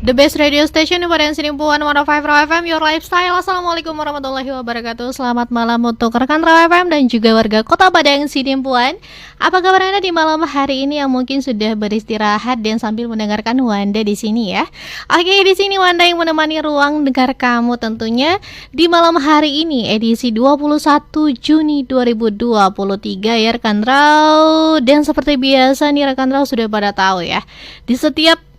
The best radio station di Potensi Nimpuan 105 Raw FM, your lifestyle. Assalamualaikum warahmatullahi wabarakatuh. Selamat malam untuk rekan Raw FM dan juga warga Kota Padang Sidimpuan. Apa kabar Anda di malam hari ini yang mungkin sudah beristirahat dan sambil mendengarkan Wanda di sini ya? Oke, di sini Wanda yang menemani ruang dengar kamu tentunya di malam hari ini edisi 21 Juni 2023 ya rekan Raw. Dan seperti biasa nih rekan Raw sudah pada tahu ya, di setiap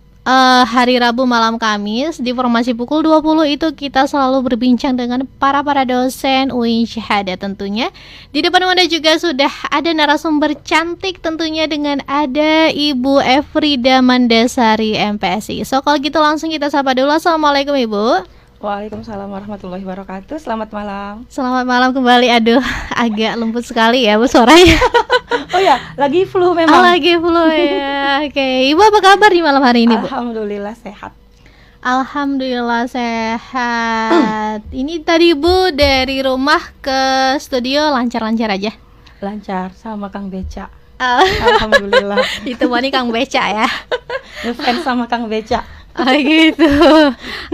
hari Rabu malam Kamis di formasi pukul 20 itu kita selalu berbincang dengan para dosen UIN Syahada tentunya. Di depan Anda juga sudah ada narasumber cantik tentunya dengan ada Ibu Efrida Mandasari MPSI. So kalau gitu langsung kita sapa dulu. Assalamualaikum Ibu. Waalaikumsalam warahmatullahi wabarakatuh. Selamat malam. Selamat malam kembali. Aduh, agak lembut sekali ya Bu suaranya. Oh ya, lagi flu memang. Lagi flu ya. Oke, Ibu apa kabar di malam hari ini Bu? Alhamdulillah sehat. Alhamdulillah sehat. Ini tadi Bu dari rumah ke studio lancar-lancar aja? Lancar sama Kang Beca. Alhamdulillah. Ditemani Kang Beca ya. Ngefans sama Kang Beca. Oh gitu.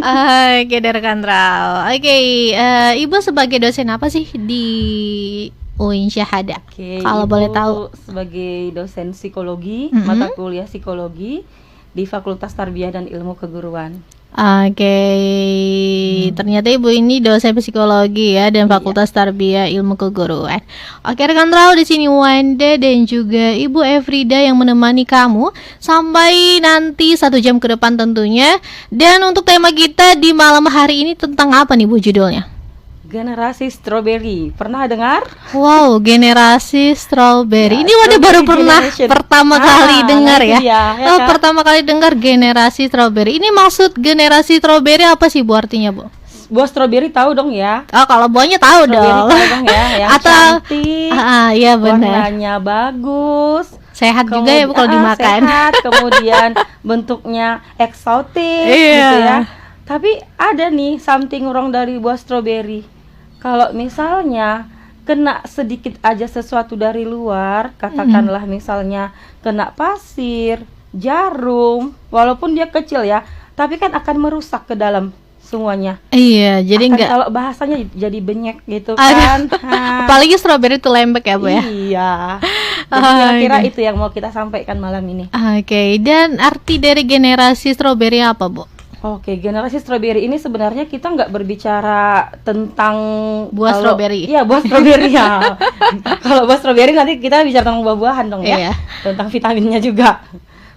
Oke, dari rekan Raw. Oke, Ibu sebagai dosen apa sih di UIN Syahada? Oke, kalau Ibu boleh tahu. Sebagai dosen psikologi, mata kuliah psikologi di Fakultas Tarbiyah dan Ilmu Keguruan. Oke, ternyata Ibu ini dosen psikologi ya dan Fakultas Tarbiyah Ilmu Keguruan. Oke, rekan Raw, di sini Wanda dan juga Ibu Efrida yang menemani kamu sampai nanti 1 jam ke depan tentunya. Dan untuk tema kita di malam hari ini tentang apa nih Bu judulnya? Generasi Strawberry. Pernah dengar? Wow, generasi strawberry. Ya, ini Wanda baru pernah generation. pertama kali dengar ya. Ya kan? Pertama kali dengar generasi strawberry. Ini maksud generasi strawberry apa sih Bu artinya Bu? Buah strawberry tahu dong ya. Oh, kalau buahnya tahu dong. Tahu dong ya, yang Atau cantik, iya benar. warnanya bagus, Sehat juga ya Bu kalau dimakan. Sehat, kemudian bentuknya eksotik Iya. gitu ya. Tapi ada nih something wrong dari buah strawberry. Kalau misalnya kena sedikit aja sesuatu dari luar, katakanlah misalnya kena pasir, jarum, walaupun dia kecil ya, tapi kan akan merusak ke dalam semuanya. Iya, jadi Akan, enggak. kalau bahasanya jadi benyek gitu kan. Apalagi strawberry itu lembek ya Bu ya. Iya. Jadi kira-kira itu yang mau kita sampaikan malam ini. Oke, dan arti dari generasi strawberry apa Bu? Oke, generasi strawberry ini sebenarnya kita nggak berbicara tentang Buah strawberry. Iya, buah strawberry ya. Kalau buah strawberry nanti kita bicara tentang buah-buahan dong ya. Iya. Tentang vitaminnya juga,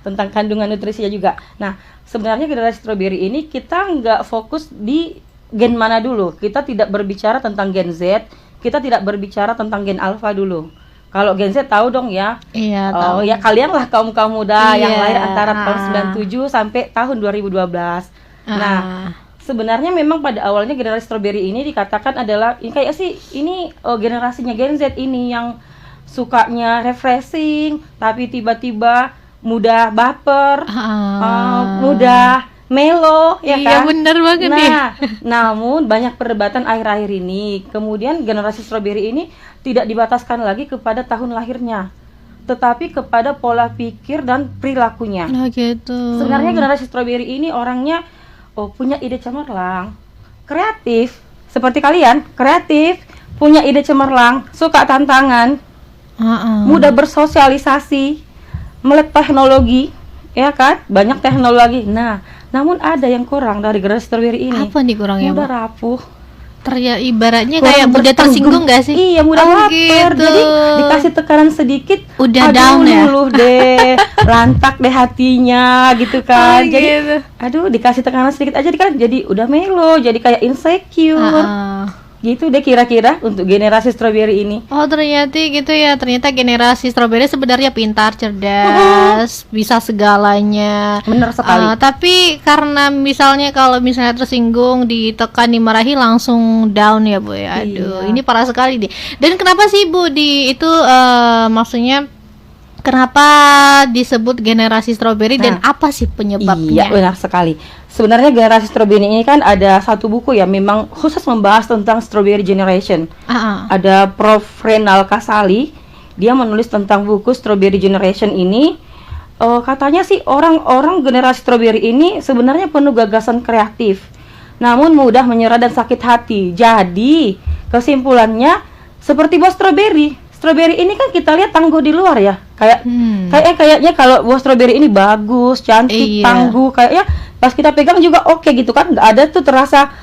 tentang kandungan nutrisinya juga. Nah, sebenarnya generasi strawberry ini kita nggak fokus di gen mana dulu. Kita tidak berbicara tentang gen Z, kita tidak berbicara tentang gen alpha dulu. Kalau Gen Z tahu dong ya. Iya, Oh tahu. ya, kalian lah kaum muda yang Iya. lahir antara tahun 97 sampai tahun 2012. Nah, sebenarnya memang pada awalnya generasi strawberry ini dikatakan adalah ini generasinya Gen Z ini yang sukanya refreshing, tapi tiba-tiba mudah baper, mudah melo, ya Iya, kan? bener banget nih. Nah, namun banyak perdebatan akhir-akhir ini. Kemudian generasi strawberry ini tidak dibataskan lagi kepada tahun lahirnya, tetapi kepada pola pikir dan perilakunya. Oh gitu. Sebenarnya generasi strawberry ini orangnya punya ide cemerlang, kreatif, seperti kalian, kreatif, punya ide cemerlang, suka tantangan, mudah bersosialisasi, melek teknologi, ya kan? Banyak teknologi. Nah, namun ada yang kurang dari generasi strawberry ini. Apa nih kurangnya Bu? Mudah rapuh. Ibaratnya Kurang kayak mudah bertanggung. tersinggung gak sih? Iya, mudah baper. Gitu. Jadi dikasih tekanan sedikit Udah down ya? luluh deh, lantak deh hatinya gitu kan. Jadi Gitu. aduh, dikasih tekanan sedikit aja kan jadi udah melo, jadi kayak insecure. Gitu deh kira-kira untuk generasi strawberry ini. Oh ternyata gitu ya. Ternyata generasi strawberry sebenarnya pintar, cerdas, bisa segalanya. Bener sekali. Tapi karena kalau misalnya tersinggung, ditekan, dimarahi langsung down ya Bu ya. Aduh, Iya. ini parah sekali deh. Dan kenapa sih Bu maksudnya kenapa disebut generasi strawberry dan apa sih penyebabnya? Iya, benar sekali. Sebenarnya generasi strawberry ini kan ada satu buku ya, memang khusus membahas tentang strawberry generation. Ada Prof. Renal Kasali, dia menulis tentang buku Strawberry Generation ini. katanya sih orang-orang generasi strawberry ini sebenarnya penuh gagasan kreatif, namun mudah menyerah dan sakit hati. Jadi kesimpulannya seperti buah strawberry. Strawberry ini kan kita lihat tangguh di luar ya, kayaknya kalau buah strawberry ini bagus, cantik, tangguh, kayaknya pas kita pegang juga oke gitu kan, nggak ada tuh terasa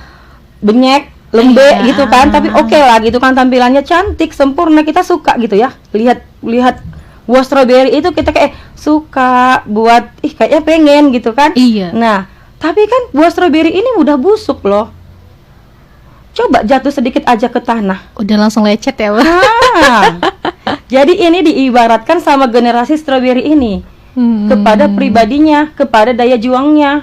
benyek, lembek gitu kan, tapi oke lah gitu kan, tampilannya cantik, sempurna, kita suka gitu ya. Lihat buah strawberry itu kita kayak suka buat kayaknya pengen gitu kan. Nah, tapi kan buah strawberry ini mudah busuk loh. Coba jatuh sedikit aja ke tanah, udah langsung lecet ya, Bu. Jadi ini diibaratkan sama generasi strawberry ini kepada pribadinya, kepada daya juangnya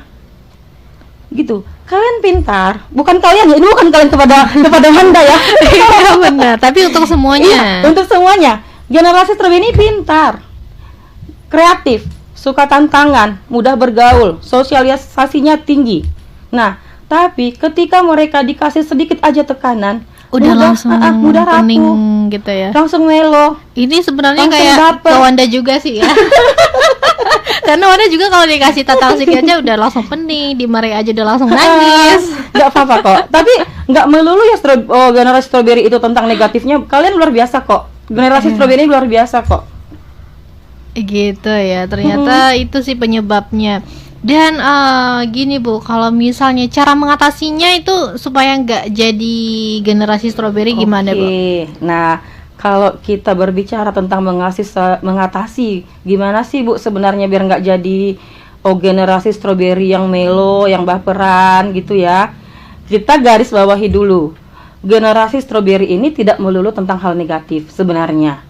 gitu. Kalian pintar, bukan kalian ya, ini bukan kalian kepada Anda ya. Iya benar, tapi untuk semuanya. Iya, untuk semuanya. Generasi strawberry ini pintar, kreatif, suka tantangan, mudah bergaul, sosialisasinya tinggi. Nah, tapi ketika mereka dikasih sedikit aja tekanan, udah langsung mudah rapuh gitu ya. Langsung melo. Ini sebenarnya langsung kayak baper. ke Wanda juga sih ya. Karena Wanda juga kalau dikasih tatang sedikit aja udah langsung pening, dimarahi aja udah langsung nangis. Nggak apa-apa kok. Tapi nggak melulu ya generasi strawberry itu tentang negatifnya. Kalian luar biasa kok. Generasi strawberry luar biasa kok. Gitu ya. Ternyata itu sih penyebabnya. Dan gini Bu, kalau misalnya cara mengatasinya itu supaya nggak jadi generasi strawberry gimana Bu? Nah, kalau kita berbicara tentang mengatasi, gimana sih Bu sebenarnya biar nggak jadi generasi strawberry yang melo, yang baperan gitu ya? Kita garis bawahi dulu. Generasi strawberry ini tidak melulu tentang hal negatif sebenarnya.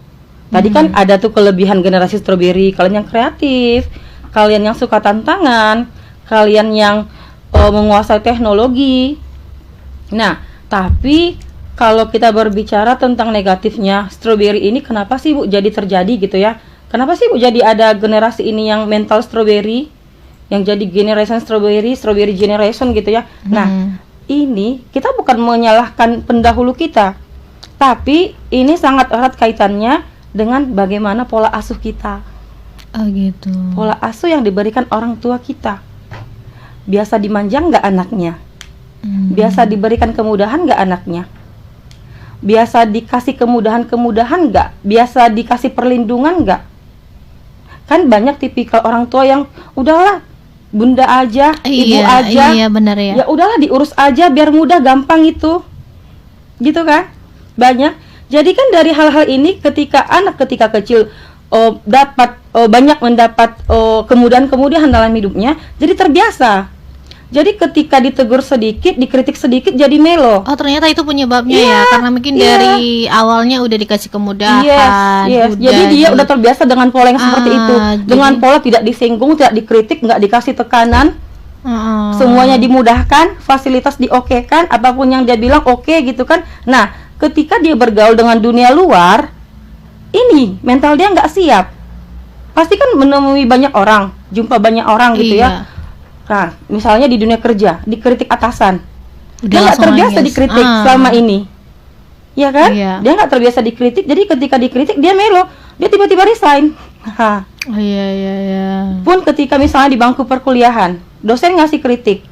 Tadi kan ada tuh kelebihan generasi strawberry, kalian yang kreatif, kalian yang suka tantangan, kalian yang menguasai teknologi. Nah, tapi kalau kita berbicara tentang negatifnya strawberry ini, kenapa sih Bu jadi terjadi gitu ya? Kenapa sih Bu jadi ada generasi ini yang mental strawberry, yang jadi generation strawberry generation gitu ya? Nah, ini kita bukan menyalahkan pendahulu kita, tapi ini sangat erat kaitannya dengan bagaimana pola asuh kita. Oh gitu. Pola asuh yang diberikan orang tua kita. Biasa dimanjang nggak anaknya? Biasa diberikan kemudahan nggak anaknya? Biasa dikasih kemudahan nggak? Biasa dikasih perlindungan nggak? Kan banyak tipikal orang tua yang udahlah, bunda aja, ibu aja. Iya benar ya. Ya udahlah diurus aja biar mudah, gampang itu. Gitu kan? Banyak. Jadi kan dari hal-hal ini ketika kecil banyak mendapat kemudahan dalam hidupnya, jadi terbiasa. Jadi ketika ditegur sedikit, dikritik sedikit, jadi melo. Oh ternyata itu penyebabnya ya, karena mungkin dari awalnya udah dikasih kemudahan. Yes. Jadi dia udah terbiasa dengan pola yang seperti itu, dengan pola tidak disinggung, tidak dikritik, nggak dikasih tekanan, semuanya dimudahkan, fasilitas diokekan, apapun yang dia bilang oke gitu kan. Nah, ketika dia bergaul dengan dunia luar, ini mental dia nggak siap. Pasti kan menemui banyak orang, jumpa banyak orang gitu ya. Nah, misalnya di dunia kerja, dikritik atasan, dia nggak terbiasa dikritik selama ini, ya kan? Dia nggak terbiasa dikritik, jadi ketika dikritik dia melo, dia tiba-tiba resign. Pun ketika misalnya di bangku perkuliahan, dosen ngasih kritik,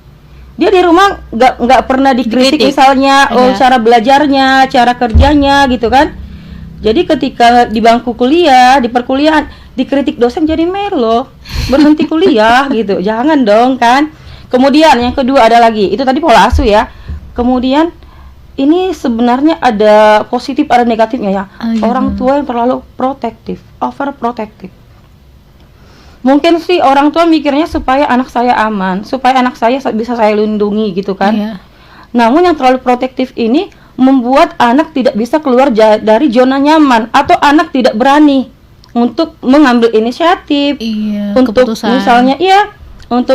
dia di rumah nggak pernah dikritik misalnya cara belajarnya, cara kerjanya gitu kan. Jadi ketika di bangku kuliah, di perkuliahan, dikritik dosen jadi melo, berhenti kuliah gitu. Jangan dong kan. Kemudian yang kedua ada lagi, itu tadi pola asuh ya. Kemudian ini sebenarnya ada positif, ada negatifnya ya. Orang tua yang terlalu protektif, overprotective. Mungkin sih orang tua mikirnya supaya anak saya aman, supaya anak saya bisa saya lindungi gitu kan. Namun yang terlalu protektif ini membuat anak tidak bisa keluar dari zona nyaman, atau anak tidak berani untuk mengambil inisiatif, untuk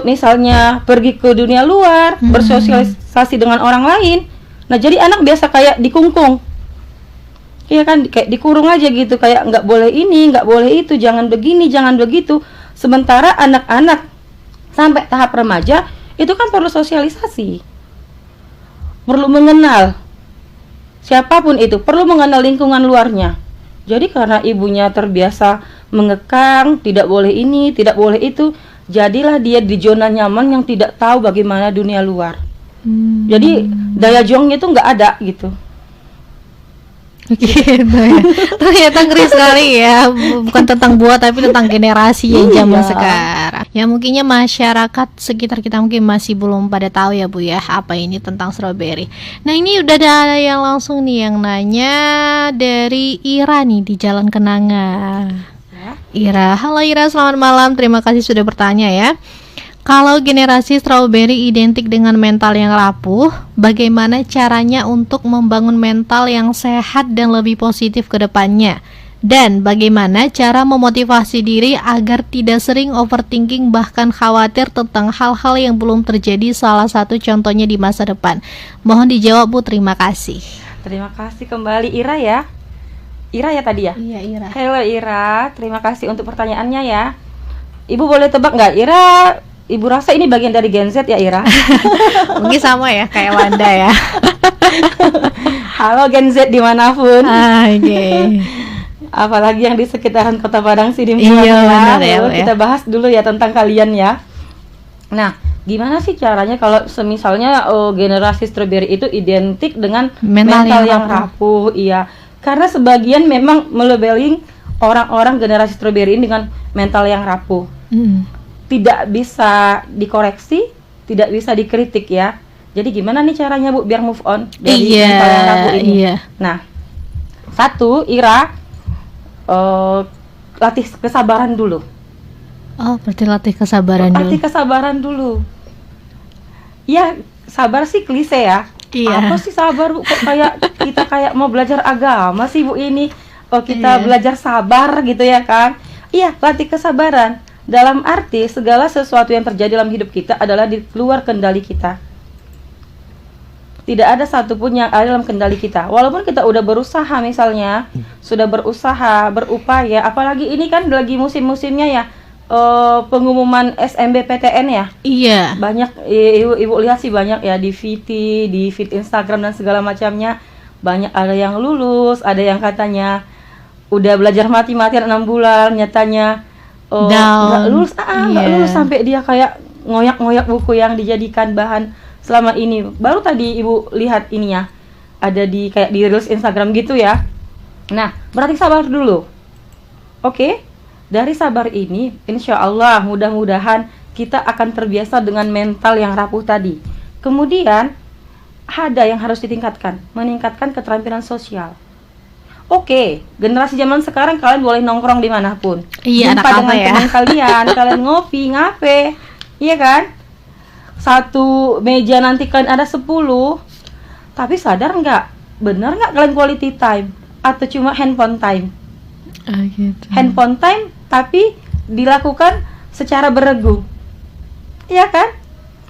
misalnya pergi ke dunia luar, bersosialisasi dengan orang lain. Nah, jadi anak biasa kayak dikungkung, iya kan, kayak dikurung aja gitu, kayak nggak boleh ini, nggak boleh itu, jangan begini, jangan begitu. Sementara anak-anak sampai tahap remaja itu kan perlu sosialisasi, perlu mengenal siapapun itu, perlu mengenal lingkungan luarnya. Jadi karena ibunya terbiasa mengekang, tidak boleh ini, tidak boleh itu. Jadilah dia di zona nyaman yang tidak tahu bagaimana dunia luar. Jadi daya juangnya itu nggak ada gitu. Gitu ya. Ternyata ngeri sekali ya. Bukan tentang buah tapi tentang generasi yang zaman sekarang. Ya mungkinnya masyarakat sekitar kita mungkin masih belum pada tahu ya Bu ya, apa ini tentang strawberry. Nah ini udah ada yang langsung nih yang nanya dari Ira nih di Jalan Kenanga. Ira, halo Ira, selamat malam. Terima kasih sudah bertanya ya. Kalau generasi strawberry identik dengan mental yang rapuh, bagaimana caranya untuk membangun mental yang sehat dan lebih positif ke depannya? Dan bagaimana cara memotivasi diri agar tidak sering overthinking bahkan khawatir tentang hal-hal yang belum terjadi, salah satu contohnya di masa depan? Mohon dijawab Bu, terima kasih. Terima kasih kembali Ira ya. Ira ya tadi ya? Iya Ira. Halo Ira, terima kasih untuk pertanyaannya ya. Ibu boleh tebak nggak Ira? Ibu rasa ini bagian dari Gen Z ya Ira? Mungkin sama ya kayak Wanda ya. Halo Gen Z dimanapun. Oke. Apalagi yang di sekitaran Kota Padang sini. Iya benar ya, Lalu kita bahas dulu ya tentang kalian ya. Nah, gimana sih caranya kalau semisalnya generasi strawberry itu identik dengan mental yang rapuh? Iya, karena sebagian memang melabeling orang-orang generasi strawberry ini dengan mental yang rapuh. Tidak bisa dikoreksi, tidak bisa dikritik ya. Jadi gimana nih caranya Bu biar move on dari mental yang rapuh ini? Nah, satu Ira, latih kesabaran dulu. Oh, berarti latih kesabaran dulu. Latih kesabaran dulu. Ya, sabar sih klise ya. Iya. Apa sih sabar Bu? Kok kayak kita kayak mau belajar agama sih Bu ini? Oh, kita belajar sabar gitu ya kan? Iya, latih kesabaran. Dalam arti segala sesuatu yang terjadi dalam hidup kita adalah di luar kendali kita. Tidak ada satupun yang ada dalam kendali kita. Walaupun kita udah berusaha misalnya, sudah berusaha, berupaya, apalagi ini kan lagi musim-musimnya ya, pengumuman SNMPTN ya. Iya. Banyak ibu lihat sih banyak ya di VT, di feed Instagram dan segala macamnya. Banyak ada yang lulus, ada yang katanya udah belajar mati-matian 6 bulan, nyatanya nggak lulus, nggak lulus sampai dia kayak ngoyak-ngoyak buku yang dijadikan bahan selama ini. Baru tadi ibu lihat ini ya, ada di kayak di reels Instagram gitu ya. Nah, berarti sabar dulu. Oke, dari sabar ini, insya Allah mudah-mudahan kita akan terbiasa dengan mental yang rapuh tadi. Kemudian ada yang harus ditingkatkan, meningkatkan keterampilan sosial. Oke, generasi zaman sekarang kalian boleh nongkrong dimanapun. Iya, jumpa dengan ya. teman kalian, kalian ngopi, ngape, iya kan? Satu meja nanti kalian ada 10. Tapi sadar nggak? Benar nggak kalian quality time? Atau cuma handphone time? Gitu. Handphone time, tapi dilakukan secara beregu. Iya kan?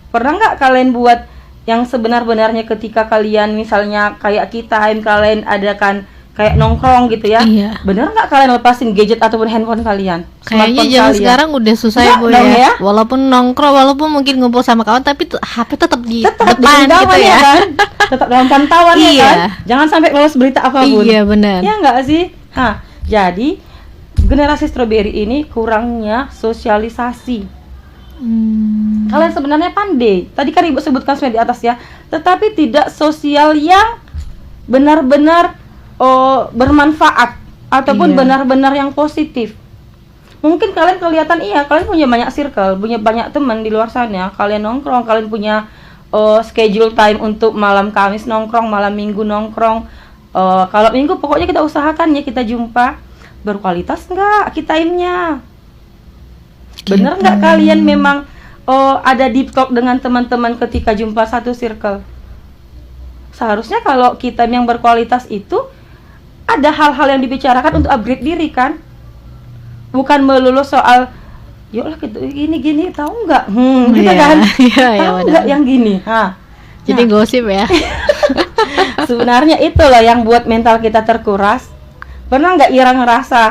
Pernah nggak kalian buat yang sebenar-benarnya ketika kalian misalnya kayak kita, kalian adakan kayak nongkrong gitu ya. Iya. Bener nggak kalian lepasin gadget ataupun handphone kalian? Kayaknya zaman sekarang udah susah ya Bu ya. Walaupun nongkrong, walaupun mungkin ngumpul sama kawan, tapi HP tetap di depan gitu ya. Kan? Tetap dalam pantauan ya kan. Jangan sampai lolos berita apapun. Iya benar. Ya nggak sih? Nah, jadi generasi strawberry ini kurangnya sosialisasi. Kalian sebenarnya pandai. Tadi kan ibu sebutkan sudah di atas ya. Tetapi tidak sosial yang benar-benar bermanfaat ataupun benar-benar yang positif. Mungkin kalian kelihatan kalian punya banyak circle, punya banyak teman di luar sana. Kalian nongkrong, kalian punya schedule time untuk malam Kamis nongkrong, malam Minggu nongkrong. Kalau Minggu pokoknya kita usahakan ya kita jumpa. Berkualitas nggak time-nya? Bener nggak kalian memang ada deep talk dengan teman-teman ketika jumpa satu circle? Seharusnya kalau kita yang berkualitas itu ada hal-hal yang dibicarakan untuk upgrade diri kan, bukan melulu soal yolah gitu gini tahu nggak gitu kan, tahu nggak yang gini. Jadi gosip ya. Sebenarnya itu loh yang buat mental kita terkuras. Pernah nggak Ira ngerasa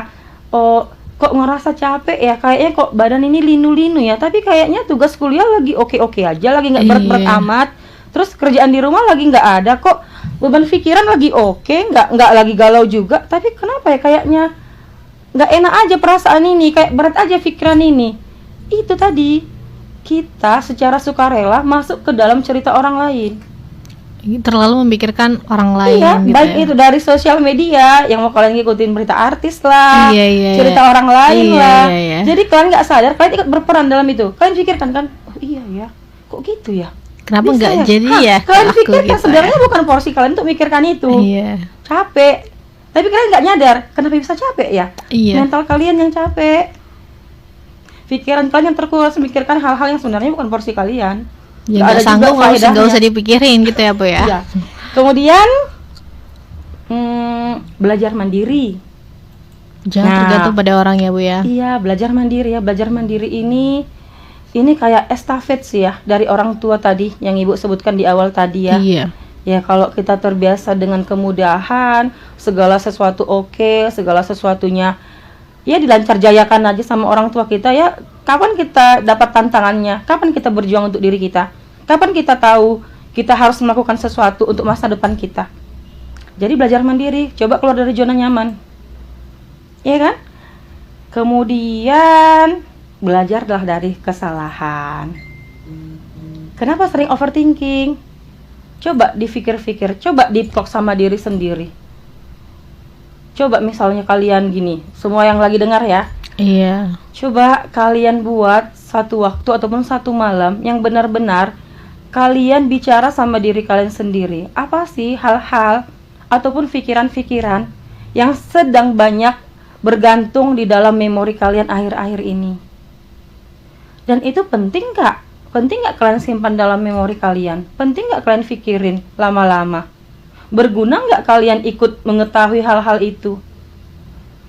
kok ngerasa capek ya, kayaknya kok badan ini linu-linu ya, tapi kayaknya tugas kuliah lagi oke-oke aja, lagi nggak berat-berat amat. Terus kerjaan di rumah lagi nggak ada kok, beban pikiran lagi oke, nggak lagi galau juga. Tapi kenapa ya kayaknya nggak enak aja perasaan ini, kayak berat aja pikiran ini. Itu tadi, kita secara sukarela masuk ke dalam cerita orang lain. Terlalu memikirkan orang lain Iya, gitu baik ya. itu dari sosial media yang mau kalian ngikutin berita artis lah, Iya, cerita orang lain Iya, lah. iya. Jadi kalian nggak sadar, kalian ikut berperan dalam itu. Kalian pikirkan kan, oh iya ya, kok gitu ya? Kenapa Bisa nggak ya? jadi Hah, ya kalian aku pikirkan gitu sebenarnya bukan porsi kalian untuk mikirkan itu. Iya. Capek. Tapi kalian nggak nyadar, kenapa bisa capek ya? Iya. Mental kalian yang capek. Pikiran kalian yang terkuras memikirkan hal-hal yang sebenarnya bukan porsi kalian. Ya Nggak nggak ada juga sanggup, nggak faedahnya. usah dipikirin gitu ya Bu ya. Iya. Kemudian belajar mandiri. Jangan Nah. tergantung pada orang ya Bu ya. Iya, belajar mandiri ya. Belajar mandiri ini kayak estafet sih ya dari orang tua tadi yang Ibu sebutkan di awal tadi ya. Iya. Ya kalau kita terbiasa dengan kemudahan, segala sesuatu oke, segala sesuatunya ya dilancar jayakan aja sama orang tua kita ya. Kapan kita dapat tantangannya? Kapan kita berjuang untuk diri kita? Kapan kita tahu kita harus melakukan sesuatu untuk masa depan kita? Jadi belajar mandiri, coba keluar dari zona nyaman. Iya kan? Kemudian belajarlah dari kesalahan. Kenapa sering overthinking? Coba dipikir-pikir, coba di-talk sama diri sendiri. Coba misalnya kalian gini, semua yang lagi dengar ya. Iya. Coba kalian buat satu waktu ataupun satu malam yang benar-benar kalian bicara sama diri kalian sendiri. Apa sih hal-hal ataupun pikiran-pikiran yang sedang banyak bergantung di dalam memori kalian akhir-akhir ini? Dan itu penting nggak? Penting nggak kalian simpan dalam memori kalian? Penting nggak kalian pikirin lama-lama? Berguna nggak kalian ikut mengetahui hal-hal itu?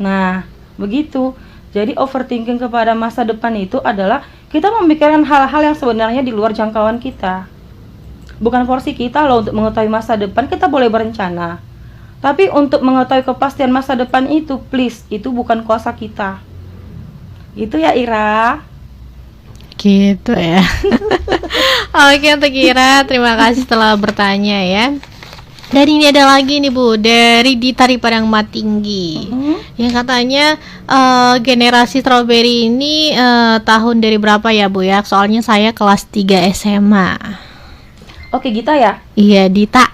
Nah, begitu. Jadi overthinking kepada masa depan itu adalah kita memikirkan hal-hal yang sebenarnya di luar jangkauan kita. Bukan porsi kita loh untuk mengetahui masa depan, kita boleh berencana. Tapi untuk mengetahui kepastian masa depan itu, please, itu bukan kuasa kita. Gitu ya Ira. Gitu ya. Oke untuk Ira, terima kasih telah bertanya ya. Dan ini ada lagi nih Bu, dari Dita di Padang Matinggi, yang katanya generasi strawberry ini tahun dari berapa ya Bu ya? Soalnya saya kelas 3 SMA. Oke, Gita ya. Iya, Dita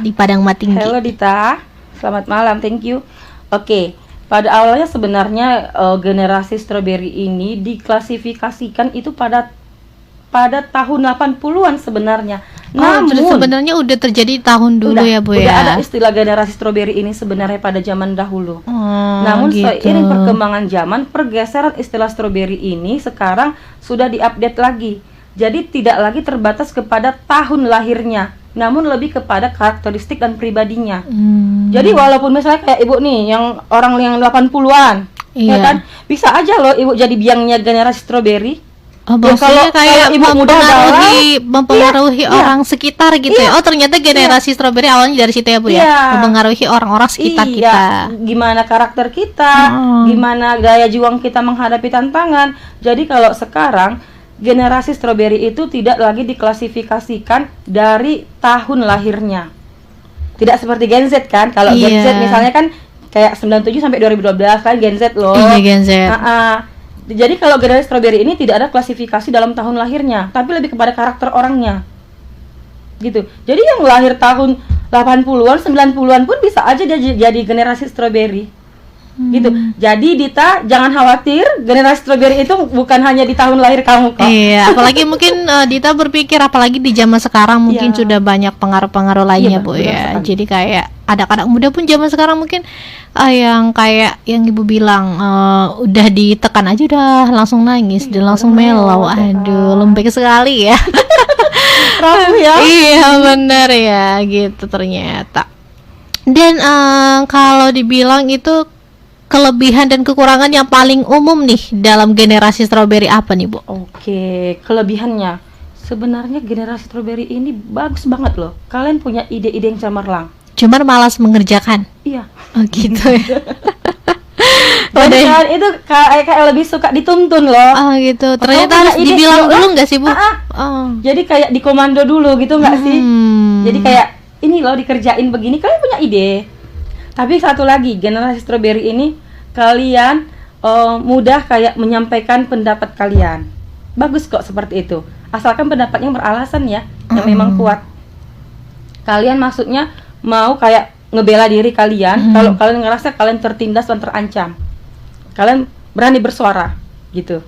di Padang Matinggi. Halo Dita, selamat malam, thank you. Oke, pada awalnya sebenarnya generasi strawberry ini diklasifikasikan itu pada tahun 80-an sebenarnya. Jadi sebenarnya udah terjadi tahun dulu ya Bu udah ya. ada istilah generasi strawberry ini sebenarnya pada zaman dahulu. Namun gitu. seiring perkembangan zaman, pergeseran istilah strawberry ini sekarang sudah diupdate lagi. Jadi tidak lagi terbatas kepada tahun lahirnya, namun lebih kepada karakteristik dan pribadinya. Jadi walaupun misalnya kayak Ibu nih yang orang yang 80-an, ya kan? Bisa aja loh Ibu jadi biangnya generasi strawberry. Oh, maksudnya kayak Ibu mempengaruhi orang sekitar gitu ya. Oh, ternyata generasi strawberry awalnya dari situ ya Bu ya. Mempengaruhi orang-orang sekitar kita. Gimana karakter kita, gimana gaya juang kita menghadapi tantangan. Jadi kalau sekarang generasi strawberry itu tidak lagi diklasifikasikan dari tahun lahirnya. Tidak seperti Gen Z kan. Kalau Gen Z misalnya kan kayak 97 sampai 2012 kan Gen Z loh. Iya, Gen Z. Jadi kalau generasi strawberry ini tidak ada klasifikasi dalam tahun lahirnya, tapi lebih kepada karakter orangnya. Gitu. Jadi yang lahir tahun 80-an, 90-an pun bisa aja dia jadi generasi strawberry. Gitu. Jadi Dita jangan khawatir, generasi strawberry itu bukan hanya di tahun lahir kamu kok. Iya, apalagi mungkin Dita berpikir apalagi di zaman sekarang mungkin sudah banyak pengaruh-pengaruh lainnya Bu ya. Jadi kayak anak-anak muda pun zaman sekarang mungkin yang kayak yang Ibu bilang udah ditekan aja udah langsung nangis dan langsung melau. Aduh, lembek sekali ya. Rapuh ya. Iya benar ya, gitu ternyata. Dan kalau dibilang itu kelebihan dan kekurangan yang paling umum nih dalam generasi strawberry apa nih Bu? Oke, kelebihannya sebenarnya generasi strawberry ini bagus banget loh. Kalian punya ide-ide yang cemerlang. Cuman malas mengerjakan. Iya. Oh gitu ya. Padahal itu kayak lebih suka dituntun loh. Oh gitu. Ternyata harus dibilang dulu nggak sih Bu? Jadi kayak dikomando dulu gitu nggak sih? Jadi kayak ini loh dikerjain begini. Kalian punya ide. Tapi satu lagi generasi strawberry ini kalian mudah kayak menyampaikan pendapat kalian. Bagus kok seperti itu. Asalkan pendapatnya beralasan ya, yang memang kuat. Kalian maksudnya mau kayak ngebela diri kalian, kalau kalian ngerasa kalian tertindas dan terancam. Kalian berani bersuara gitu.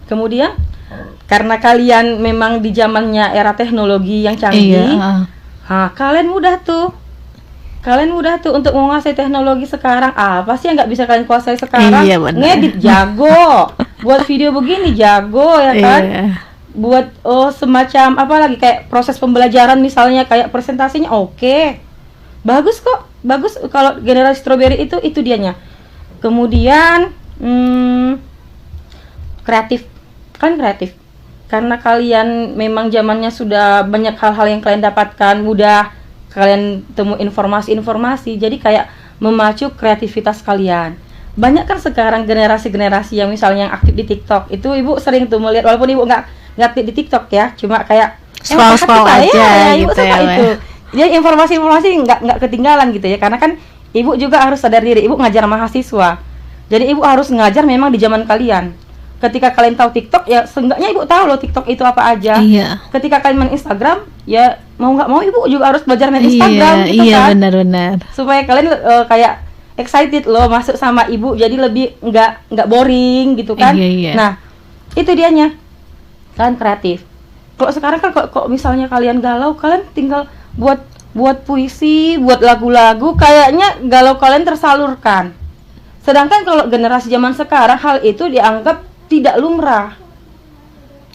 Kemudian karena kalian memang di zamannya era teknologi yang canggih, kalian mudah tuh untuk menguasai teknologi sekarang. Apa sih yang nggak bisa kalian kuasai sekarang? Ngedit jago, buat video begini jago ya kan? Buat semacam apa lagi kayak proses pembelajaran misalnya kayak presentasinya oke. Bagus kok, bagus kalau generasi strawberry itu dianya. Kemudian kreatif, karena kalian memang zamannya sudah banyak hal-hal yang kalian dapatkan, mudah kalian temu informasi-informasi, jadi kayak memacu kreativitas kalian. Banyak kan sekarang generasi-generasi yang misalnya yang aktif di TikTok, itu ibu sering tuh melihat, walaupun ibu nggak aktif di TikTok ya, cuma kayak scroll aja ibu gitu sama ya. Itu. Jadi informasi-informasi nggak ketinggalan gitu ya, karena kan ibu juga harus sadar diri, ibu ngajar mahasiswa, jadi ibu harus ngajar memang di zaman kalian. Ketika kalian tahu TikTok, ya seenggaknya ibu tahu loh TikTok itu apa aja. Ketika kalian main Instagram, ya mau nggak mau ibu juga harus belajar main Instagram gitu kan. Benar-benar. Supaya kalian kayak excited loh masuk sama ibu, jadi lebih nggak boring gitu kan. Nah, itu dianya. Kalian kreatif. Kalau sekarang kan kok misalnya kalian galau, kalian tinggal buat puisi, buat lagu-lagu, kayaknya galau kalian tersalurkan. Sedangkan kalau generasi zaman sekarang hal itu dianggap tidak lumrah.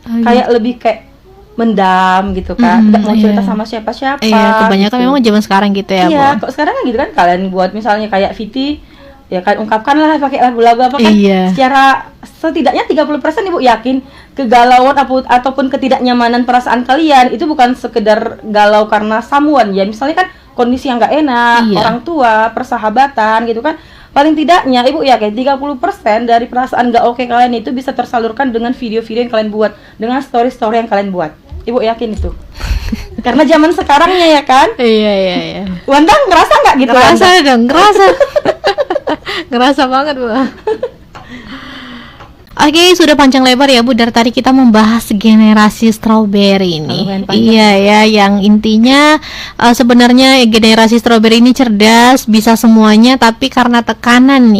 Kayak lebih kayak mendam gitu kan, tidak mau cerita sama siapa-siapa. Kebanyakan gitu. Memang zaman sekarang gitu ya, Bu. Kok sekarang kan gitu kan, kalian buat misalnya kayak Viti, ya kan ungkapkanlah pakai lagu-lagu apa kan. Secara setidaknya 30% ibu yakin kegalauan ataupun ketidaknyamanan perasaan kalian itu bukan sekedar galau karena samuan ya. Misalnya kan kondisi yang nggak enak, orang tua, persahabatan gitu kan. Paling tidaknya ibu yakin 30% dari perasaan gak oke kalian itu bisa tersalurkan dengan video-video yang kalian buat, dengan story-story yang kalian buat. Ibu yakin itu. Karena zaman sekarangnya ya kan. Iya. Wanda ngerasa nggak gitu? Ngerasa dong, ngerasa. Ngerasa banget, Bu. Oke, sudah panjang lebar ya Bu, dari tadi kita membahas generasi strawberry ini. Iya ya, yang intinya sebenarnya generasi strawberry ini cerdas, bisa semuanya, tapi karena tekanan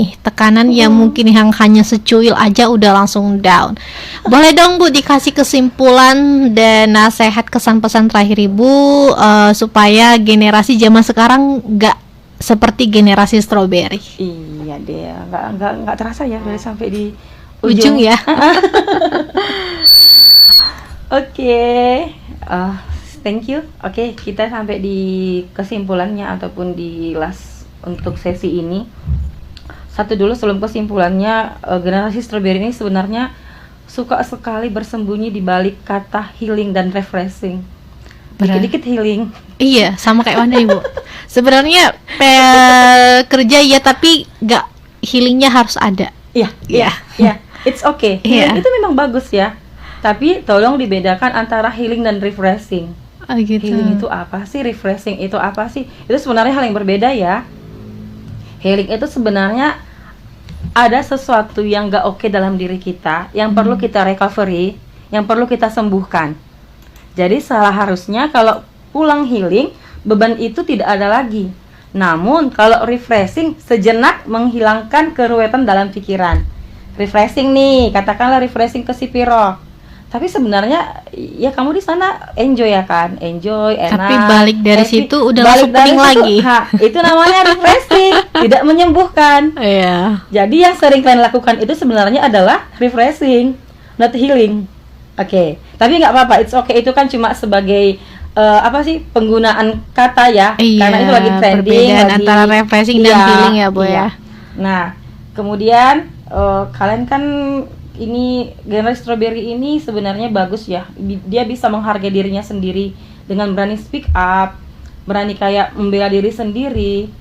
yang mungkin yang hanya secuil aja udah langsung down. Boleh dong Bu dikasih kesimpulan dan nasihat kesan pesan terakhir Ibu supaya generasi zaman sekarang nggak seperti generasi strawberry. Iya deh, nggak terasa ya dari sampai di ujung ya. Oke, thank you. Oke, kita sampai di kesimpulannya ataupun di last untuk sesi ini. Satu dulu sebelum kesimpulannya, generasi strawberry ini sebenarnya suka sekali bersembunyi di balik kata healing dan refreshing. Dikit-dikit healing. Iya, sama kayak Wanda Ibu. Sebenarnya kerja ya, tapi nggak healingnya harus ada. Iya. It's okay. Healing itu memang bagus ya. Tapi tolong dibedakan antara healing dan refreshing. Gitu. Healing itu apa sih? Refreshing itu apa sih? Itu sebenarnya hal yang berbeda ya. Healing itu sebenarnya ada sesuatu yang gak oke dalam diri kita, yang perlu kita recovery, yang perlu kita sembuhkan. Jadi salah harusnya kalau pulang healing, beban itu tidak ada lagi. Namun kalau refreshing, sejenak menghilangkan keruwetan dalam pikiran. Refreshing nih, katakanlah refreshing ke si Piro. Tapi sebenarnya ya kamu di sana enjoy ya kan, enjoy, enak. Tapi balik dari situ udah langsung pening lagi. Itu namanya refreshing, tidak menyembuhkan. Iya. Jadi yang sering kalian lakukan itu sebenarnya adalah refreshing, not healing. Oke. Tapi nggak apa-apa, it's okay. Itu kan cuma sebagai penggunaan kata ya. Iya, karena itu lagi trending. Perbedaan antara refreshing dan healing ya Bu ya. Nah, kemudian kalian kan ini generasi strawberry ini sebenarnya bagus ya. Dia bisa menghargai dirinya sendiri dengan berani speak up, berani kayak membela diri sendiri.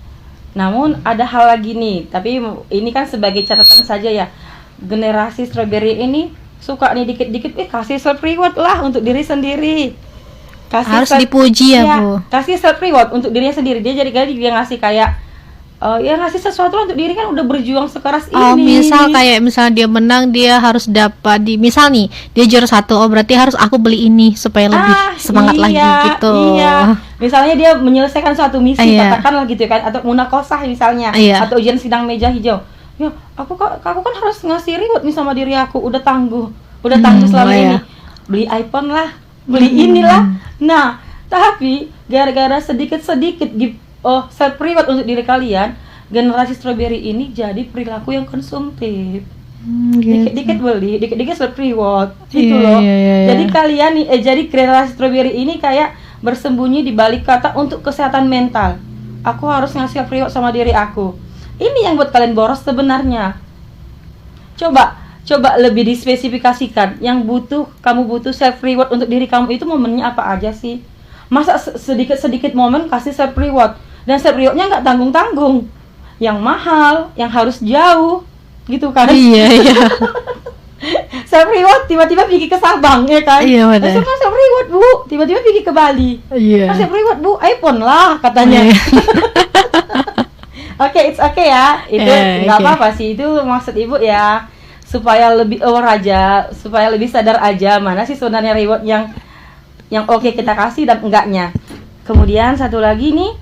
Namun ada hal lagi nih, tapi ini kan sebagai catatan saja ya. Generasi strawberry ini suka nih dikit-dikit kasih self reward lah untuk diri sendiri. Harus dipuji ya Bu. Kasih self reward untuk dirinya sendiri. Dia ngasih kayak ya ngasih sesuatu lah untuk diri, kan udah berjuang sekeras Oh, ini. misal dia menang, dia harus dapat misal nih dia juara 1, oh berarti harus aku beli ini supaya lebih semangat lagi gitu. Iya. Misalnya dia menyelesaikan suatu misi, Iya. katakanlah gitu kan, atau munakosah misalnya, Iya. atau ujian sidang meja hijau. Ya, aku kan harus ngasih reward nih sama diri aku, udah tangguh selama iya. ini. Beli iPhone lah, beli inilah. Nah, tapi gara-gara sedikit-sedikit self reward untuk diri kalian, generasi strawberry ini jadi perilaku yang konsumtif. Dikit-dikit beli, dikit-dikit self reward gitu Iya, loh. iya, iya. Jadi kalian nih, jadi generasi strawberry ini kayak bersembunyi di balik kata untuk kesehatan mental. Aku harus ngasih self reward sama diri aku. Ini yang buat kalian boros sebenarnya. Coba lebih dispesifikasikan. Yang kamu butuh self reward untuk diri kamu itu momennya apa aja sih? Masa sedikit-sedikit momen kasih self reward, dan self rewardnya nggak tanggung-tanggung, yang mahal, yang harus jauh, gitu kan? Iya. Self reward tiba-tiba pergi ke Sabang, ya kan? Iya, benar. Self reward bu, tiba-tiba pergi ke Bali. Iya. Self reward bu, iPhone lah katanya. Oke, it's okay ya. Itu nggak oke. apa-apa sih. Itu maksud ibu ya, supaya lebih aware aja, supaya lebih sadar aja mana sih sebenarnya reward yang oke kita kasih dan enggaknya. Kemudian satu lagi nih,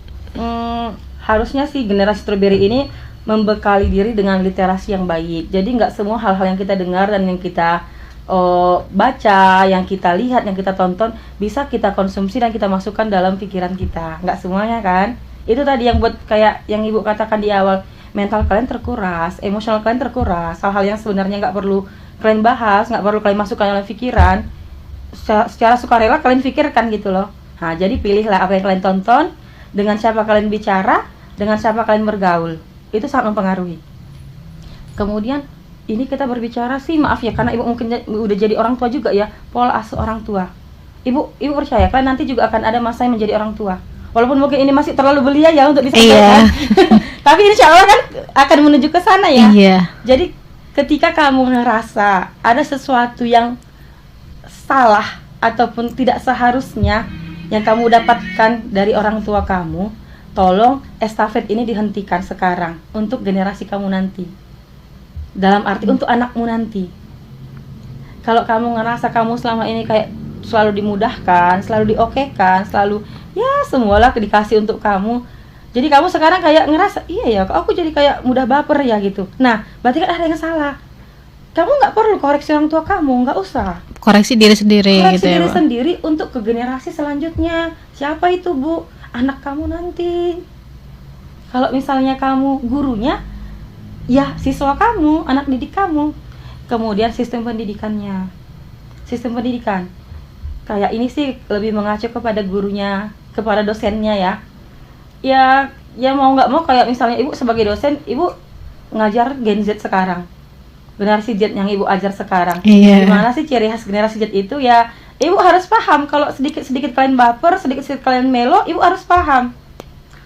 harusnya sih generasi strawberry ini membekali diri dengan literasi yang baik. Jadi nggak semua hal-hal yang kita dengar dan yang kita baca, yang kita lihat, yang kita tonton bisa kita konsumsi dan kita masukkan dalam pikiran kita. Nggak semuanya kan. Itu tadi yang buat kayak yang ibu katakan di awal, mental kalian terkuras, emosional kalian terkuras, hal-hal yang sebenarnya nggak perlu kalian bahas, nggak perlu kalian masukkan dalam pikiran, secara sukarela kalian pikirkan gitu loh. Nah, jadi pilihlah apa yang kalian tonton, dengan siapa kalian bicara, dengan siapa kalian bergaul. Itu sangat mempengaruhi. Kemudian ini kita berbicara sih, maaf ya, karena ibu mungkin udah jadi orang tua juga ya, pola asuh orang tua. Ibu percaya kalian nanti juga akan ada masa yang menjadi orang tua. Walaupun mungkin ini masih terlalu belia ya untuk disampaikan. Tapi insya Allah kan akan menuju ke sana ya. Iya. Jadi ketika kamu ngerasa ada sesuatu yang salah ataupun tidak seharusnya yang kamu dapatkan dari orang tua kamu, tolong estafet ini dihentikan sekarang untuk generasi kamu nanti. Dalam arti untuk anakmu nanti. Kalau kamu ngerasa kamu selama ini kayak selalu dimudahkan, selalu diokekan, selalu ya semualah dikasih untuk kamu. Jadi kamu sekarang kayak ngerasa, iya ya, kok aku jadi kayak mudah baper ya gitu. Nah, berarti kan ada yang salah. Kamu nggak perlu koreksi orang tua kamu, nggak usah. Koreksi diri sendiri Koreksi gitu ya, diri Bu. sendiri untuk ke generasi selanjutnya. Siapa itu, Bu? Anak kamu nanti. Kalau misalnya kamu gurunya, ya siswa kamu, anak didik kamu. Kemudian sistem pendidikannya. Sistem pendidikan. Kayak ini sih lebih mengacu kepada gurunya, kepada dosennya ya. Ya mau nggak mau kayak misalnya ibu sebagai dosen, ibu ngajar Gen Z sekarang. Generasi Z yang ibu ajar sekarang. Iya. Gimana sih ciri khas generasi Z itu ya? Ibu harus paham kalau sedikit-sedikit kalian baper, sedikit-sedikit kalian melo, ibu harus paham.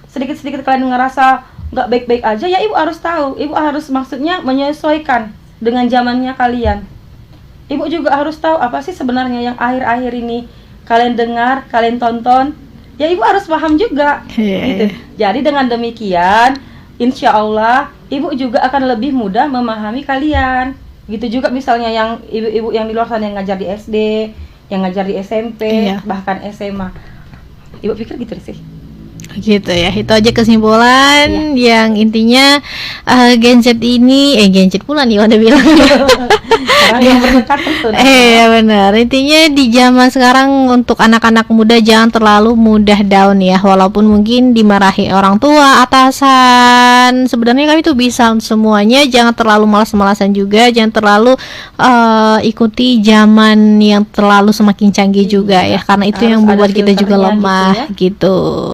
Sedikit-sedikit kalian ngerasa nggak baik-baik aja, ya ibu harus tahu. Ibu harus maksudnya menyesuaikan dengan zamannya kalian. Ibu juga harus tahu apa sih sebenarnya yang akhir-akhir ini kalian dengar, kalian tonton. Ya ibu harus paham juga. Gitu. Jadi dengan demikian, insya Allah ibu juga akan lebih mudah memahami kalian. Gitu juga misalnya yang ibu-ibu yang di luar sana yang ngajar di SD, yang ngajar di SMP, bahkan SMA. Ibu pikir gitu sih. Gitu ya, itu aja kesimpulan yang intinya Gen Z ini Gen Z pula nih udah bilang. Orang yang berdekat tentu. Ya benar, intinya di zaman sekarang untuk anak-anak muda jangan terlalu mudah down ya, walaupun mungkin dimarahi orang tua, atasan, sebenarnya kami tuh bisa semuanya, jangan terlalu malas-malasan juga, jangan terlalu ikuti zaman yang terlalu semakin canggih juga ya, karena itu yang membuat kita juga lemah gitu.